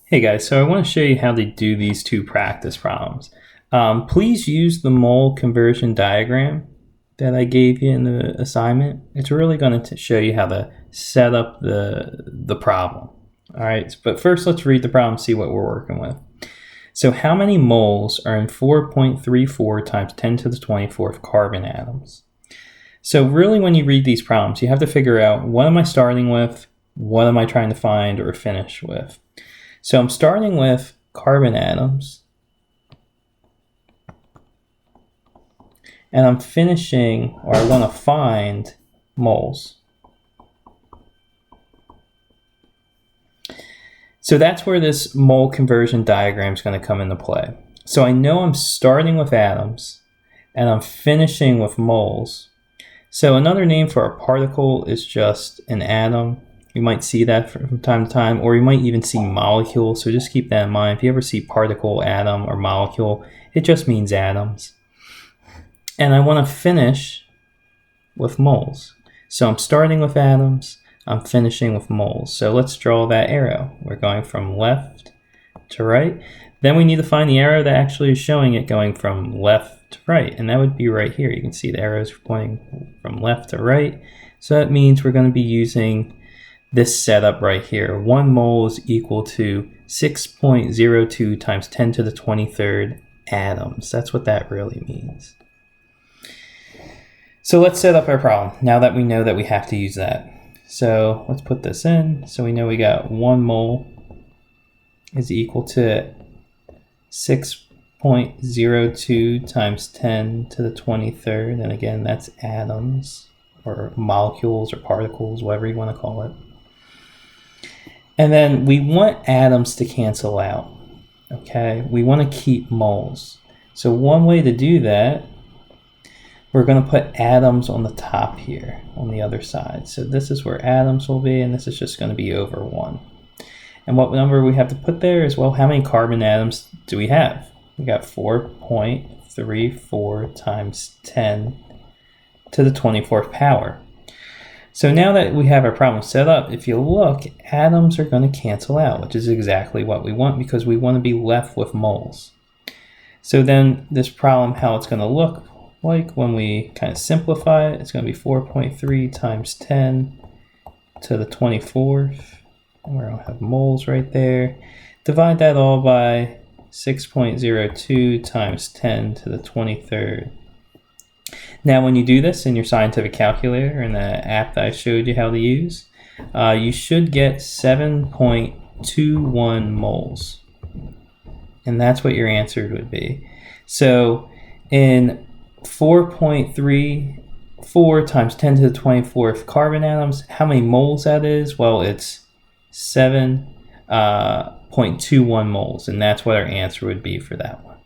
Hey guys, so I want to show you how to do these two practice problems. Please use the mole conversion diagram that I gave you in the assignment. It's really going to show you how to set up the problem. All right, but first let's read the problem, see what we're working with. So how many moles are in 4.34 times 10 to the 24th carbon atoms? So really when you read these problems, you have to figure out what am I starting with, what am I trying to find or finish with. So I'm starting with carbon atoms, and I'm finishing, or I want to find moles. So that's where this mole conversion diagram is going to come into play. So I know I'm starting with atoms, and I'm finishing with moles. So another name for a particle is just an atom. You might see that from time to time, or you might even see molecule. So just keep that in mind. If you ever see particle, atom, or molecule, it just means atoms. And I want to finish with moles. So I'm starting with atoms, I'm finishing with moles. So let's draw that arrow. We're going from left to right. Then we need to find the arrow that actually is showing it going from left to right. And that would be right here. You can see the arrows pointing from left to right. So that means we're going to be using this setup right here. 1 mole is equal to 6.02 times 10 to the 23rd atoms. That's what that really means. So let's set up our problem now that we know that we have to use that. So let's put this in. So we know we got 1 mole is equal to 6.02 times 10 to the 23rd. And again, that's atoms or molecules or particles, whatever you want to call it. And then we want atoms to cancel out, okay? We want to keep moles. So one way to do that, we're going to put atoms on the top here, on the other side. So this is where atoms will be, and this is just going to be over 1. And what number we have to put there is, well, how many carbon atoms do we have? We got 4.34 times 10 to the 24th power. So now that we have our problem set up, if you look, atoms are going to cancel out, which is exactly what we want because we want to be left with moles. So then this problem, how it's going to look like when we kind of simplify it, it's going to be 4.3 times 10 to the 24th. And we're going to have moles right there. Divide that all by 6.02 times 10 to the 23rd. Now when you do this in your scientific calculator in the app that I showed you how to use, you should get 7.21 moles. And that's what your answer would be. So in 4.34 times 10 to the 24th carbon atoms, how many moles that is? Well, it's 7.21 moles, and that's what our answer would be for that one.